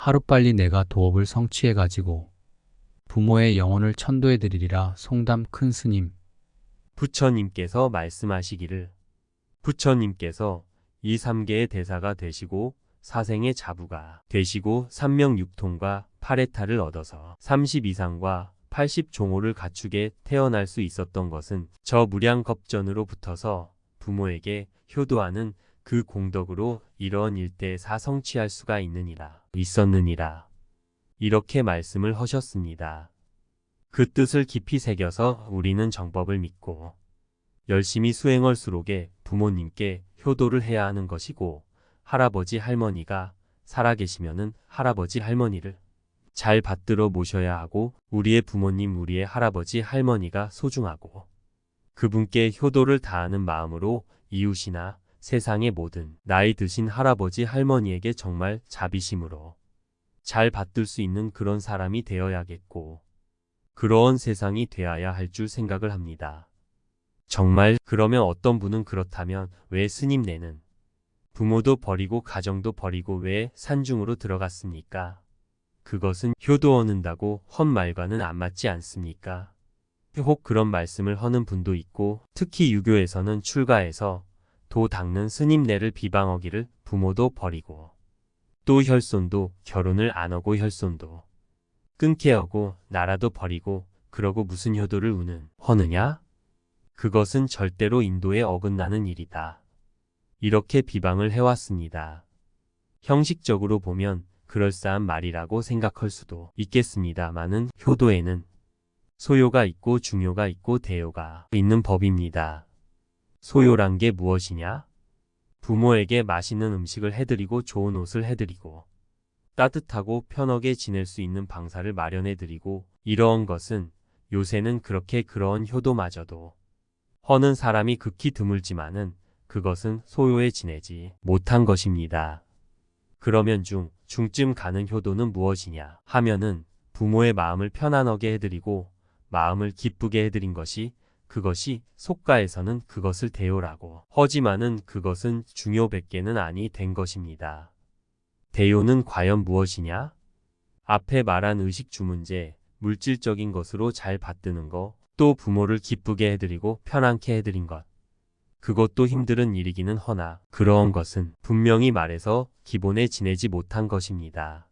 하루빨리 내가 도업을 성취해가지고 부모의 영혼을 천도해드리리라. 송담 큰 스님. 부처님께서 말씀하시기를 부처님께서 이 3개의 대사가 되시고 사생의 자부가 되시고 삼명육통과 8해탈을 얻어서 30이상과 80종호를 갖추게 태어날 수 있었던 것은 저 무량겁전으로부터서 부모에게 효도하는 그 공덕으로 이러한 일대에사 성취할 수가 있었느니라. 이렇게 말씀을 하셨습니다. 그 뜻을 깊이 새겨서 우리는 정법을 믿고 열심히 수행할수록에 부모님께 효도를 해야 하는 것이고, 할아버지 할머니가 살아계시면은 할아버지 할머니를 잘 받들어 모셔야 하고, 우리의 부모님 우리의 할아버지 할머니가 소중하고 그분께 효도를 다하는 마음으로 이웃이나 세상의 모든 나이 드신 할아버지 할머니에게 정말 자비심으로 잘 받들 수 있는 그런 사람이 되어야겠고, 그러한 세상이 되어야 할 줄 생각을 합니다. 정말 그러면 어떤 분은 그렇다면 왜 스님네는 부모도 버리고 가정도 버리고 왜 산중으로 들어갔습니까? 그것은 효도 얻는다고 헛 말과는 안 맞지 않습니까? 혹 그런 말씀을 하는 분도 있고, 특히 유교에서는 출가해서 도 닦는 스님네를 비방하기를 부모도 버리고 또 혈손도 결혼을 안 하고 혈손도 끊게 하고 나라도 버리고 그러고 무슨 효도를 하느냐? 그것은 절대로 인도에 어긋나는 일이다. 이렇게 비방을 해왔습니다. 형식적으로 보면 그럴싸한 말이라고 생각할 수도 있겠습니다마는 효도에는 소요가 있고 중요가 있고 대요가 있는 법입니다. 소요란 게 무엇이냐? 부모에게 맛있는 음식을 해드리고 좋은 옷을 해드리고 따뜻하고 편하게 지낼 수 있는 방사를 마련해드리고, 이러한 것은 요새는 그렇게 그러한 효도마저도 하는 사람이 극히 드물지만은 그것은 소요에 지내지 못한 것입니다. 그러면 중쯤 가는 효도는 무엇이냐 하면은 부모의 마음을 편안하게 해드리고 마음을 기쁘게 해드린 것이, 그것이 속가에서는 그것을 대요라고 하지만은 그것은 중요밖에는 아니 된 것입니다. 대요는 과연 무엇이냐? 앞에 말한 의식주문제, 물질적인 것으로 잘 받드는 것, 또 부모를 기쁘게 해드리고 편안케 해드린 것. 그것도 힘든 일이기는 허나 그러한 것은 분명히 말해서 기본에 지내지 못한 것입니다.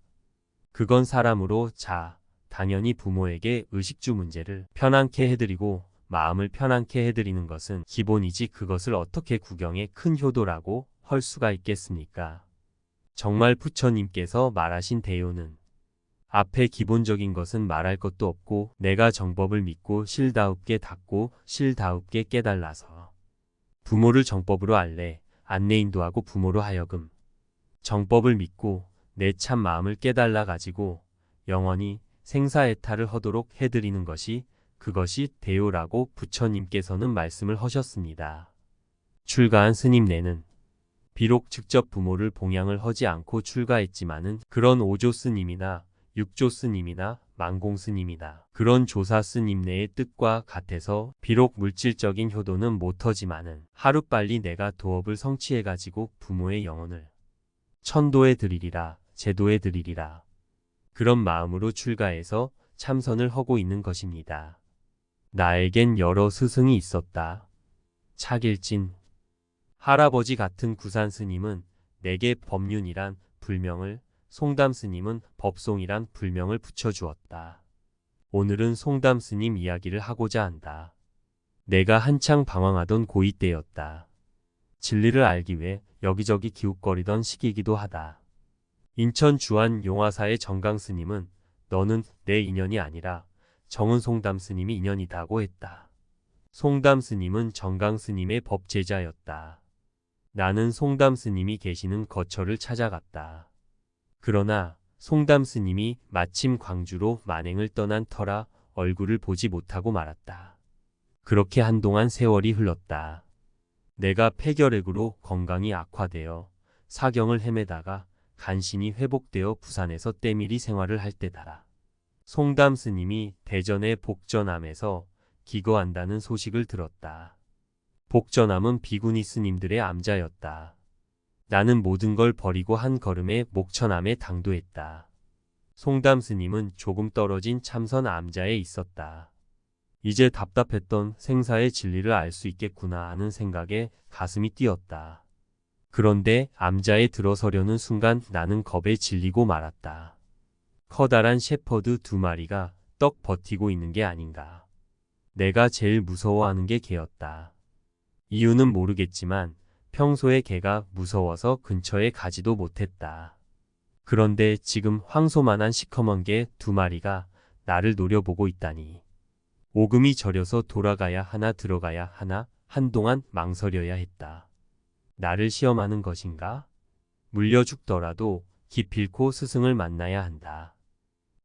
그건 사람으로 당연히 부모에게 의식주 문제를 편안케 해드리고 마음을 편안케 해드리는 것은 기본이지, 그것을 어떻게 구경의 큰 효도라고 할 수가 있겠습니까? 정말 부처님께서 말하신 대요는 앞에 기본적인 것은 말할 것도 없고, 내가 정법을 믿고 실다웁게 닦고 실다웁게 깨달아서 부모를 정법으로 안내 인도하고 부모로 하여금 정법을 믿고 내 참 마음을 깨달아 가지고 영원히 생사해탈을 하도록 해드리는 것이, 그것이 대요라고 부처님께서는 말씀을 하셨습니다. 출가한 스님네는 비록 직접 부모를 봉양을 하지 않고 출가했지만은 그런 오조 스님이나 육조 스님이나 망공 스님이나 그런 조사 스님네의 뜻과 같아서 비록 물질적인 효도는 못하지만은 하루빨리 내가 도업을 성취해가지고 부모의 영혼을 천도해 드리리라, 제도해 드리리라, 그런 마음으로 출가해서 참선을 하고 있는 것입니다. 나에겐 여러 스승이 있었다. 차길진 할아버지 같은 구산 스님은 내게 법륜이란 불명을, 송담 스님은 법송이란 불명을 붙여주었다. 오늘은 송담 스님 이야기를 하고자 한다. 내가 한창 방황하던 고이 때였다. 진리를 알기 위해 여기저기 기웃거리던 시기이기도 하다. 인천 주안 용화사의 정강 스님은 너는 내 인연이 아니라 정은 송담 스님이 인연이다고 했다. 송담 스님은 정강 스님의 법제자였다. 나는 송담 스님이 계시는 거처를 찾아갔다. 그러나 송담 스님이 마침 광주로 만행을 떠난 터라 얼굴을 보지 못하고 말았다. 그렇게 한동안 세월이 흘렀다. 내가 폐결핵으로 건강이 악화되어 사경을 헤매다가 간신히 회복되어 부산에서 때밀이 생활을 할 때다. 송담 스님이 대전의 복전암에서 기거한다는 소식을 들었다. 복전암은 비구니 스님들의 암자였다. 나는 모든 걸 버리고 한 걸음에 목천암에 당도했다. 송담 스님은 조금 떨어진 참선 암자에 있었다. 이제 답답했던 생사의 진리를 알 수 있겠구나 하는 생각에 가슴이 뛰었다. 그런데 암자에 들어서려는 순간 나는 겁에 질리고 말았다. 커다란 shepherd 2마리가 떡 버티고 있는 게 아닌가. 내가 제일 무서워하는 게 개였다. 이유는 모르겠지만 평소에 개가 무서워서 근처에 가지도 못했다. 그런데 지금 황소만한 시커먼 개 2마리가 나를 노려보고 있다니. 오금이 저려서 돌아가야 하나 들어가야 하나 한동안 망설여야 했다. 나를 시험하는 것인가? 물려 죽더라도 기필코 스승을 만나야 한다.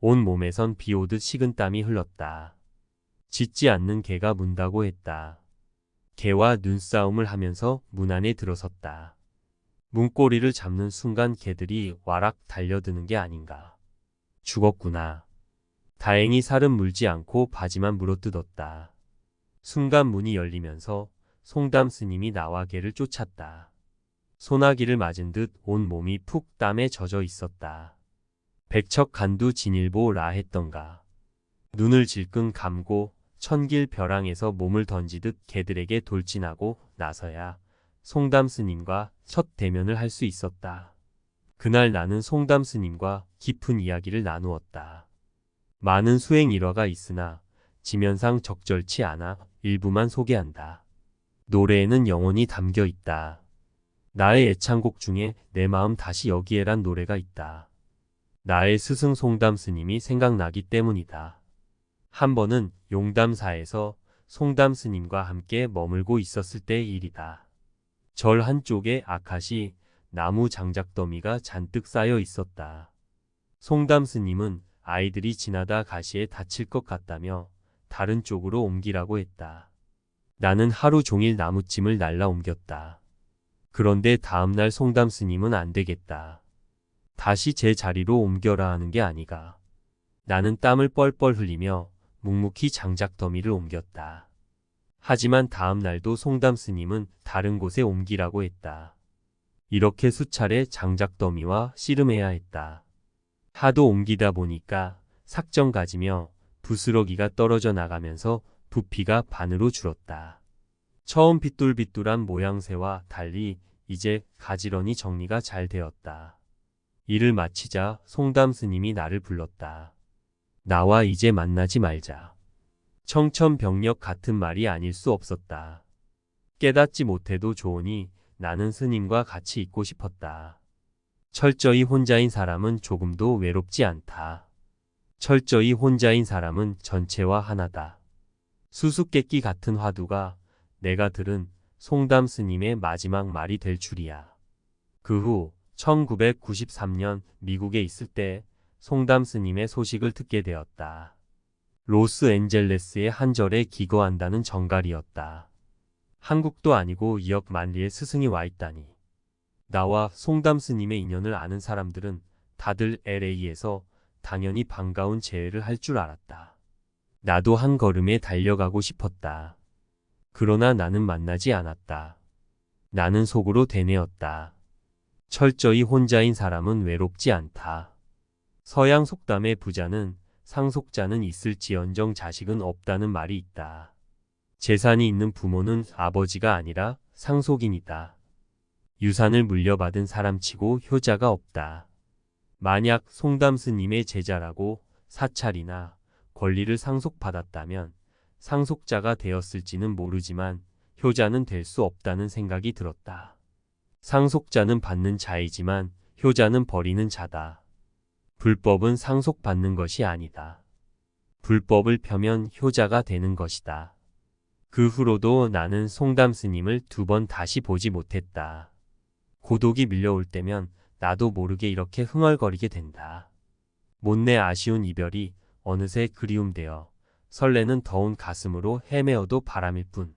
온 몸에선 비 오듯 식은땀이 흘렀다. 짖지 않는 개가 문다고 했다. 개와 눈싸움을 하면서 문 안에 들어섰다. 문고리를 잡는 순간 개들이 와락 달려드는 게 아닌가. 죽었구나. 다행히 살은 물지 않고 바지만 물어뜯었다. 순간 문이 열리면서 송담 스님이 나와 개를 쫓았다. 소나기를 맞은 듯 온 몸이 푹 땀에 젖어 있었다. 백척간두 진일보라 했던가. 눈을 질끈 감고 천길 벼랑에서 몸을 던지듯 개들에게 돌진하고 나서야 송담 스님과 첫 대면을 할 수 있었다. 그날 나는 송담 스님과 깊은 이야기를 나누었다. 많은 수행 일화가 있으나 지면상 적절치 않아 일부만 소개한다. 노래에는 영혼이 담겨 있다. 나의 애창곡 중에 내 마음 다시 여기에란 노래가 있다. 나의 스승 송담 스님이 생각나기 때문이다. 한 번은 용담사에서 송담 스님과 함께 머물고 있었을 때의 일이다. 절 한쪽에 아카시 나무 장작더미가 잔뜩 쌓여 있었다. 송담 스님은 아이들이 지나다 가시에 다칠 것 같다며 다른 쪽으로 옮기라고 했다. 나는 하루 종일 나무찜을 날라 옮겼다. 그런데 다음날 송담 스님은 안 되겠다. 다시 제 자리로 옮겨라 하는 게 아니가. 나는 땀을 뻘뻘 흘리며 묵묵히 장작더미를 옮겼다. 하지만 다음 날도 송담 스님은 다른 곳에 옮기라고 했다. 이렇게 수차례 장작더미와 씨름해야 했다. 하도 옮기다 보니까 삭정 가지며 부스러기가 떨어져 나가면서 부피가 반으로 줄었다. 처음 빗돌빗돌한 모양새와 달리 이제 가지런히 정리가 잘 되었다. 일을 마치자 송담 스님이 나를 불렀다. 나와 이제 만나지 말자. 청천벽력 같은 말이 아닐 수 없었다. 깨닫지 못해도 좋으니 나는 스님과 같이 있고 싶었다. 철저히 혼자인 사람은 조금도 외롭지 않다. 철저히 혼자인 사람은 전체와 하나다. 수수께끼 같은 화두가 내가 들은 송담 스님의 마지막 말이 될 줄이야. 그 후 1993년 미국에 있을 때 송담 스님의 소식을 듣게 되었다. 로스앤젤레스의 한 절에 기거한다는 정갈이었다. 한국도 아니고 2억 만리의 스승이 와 있다니. 나와 송담 스님의 인연을 아는 사람들은 다들 LA에서 당연히 반가운 제외를 할 줄 알았다. 나도 한 걸음에 달려가고 싶었다. 그러나 나는 만나지 않았다. 나는 속으로 되뇌었다. 철저히 혼자인 사람은 외롭지 않다. 서양 속담의 부자는 상속자는 있을지언정 자식은 없다는 말이 있다. 재산이 있는 부모는 아버지가 아니라 상속인이다. 유산을 물려받은 사람치고 효자가 없다. 만약 송담 스님의 제자라고 사찰이나 권리를 상속받았다면 상속자가 되었을지는 모르지만 효자는 될 수 없다는 생각이 들었다. 상속자는 받는 자이지만 효자는 버리는 자다. 불법은 상속받는 것이 아니다. 불법을 펴면 효자가 되는 것이다. 그 후로도 나는 송담 스님을 2번 다시 보지 못했다. 고독이 밀려올 때면 나도 모르게 이렇게 흥얼거리게 된다. 못내 아쉬운 이별이 어느새 그리움 되어 설레는 더운 가슴으로 헤매어도 바람일 뿐.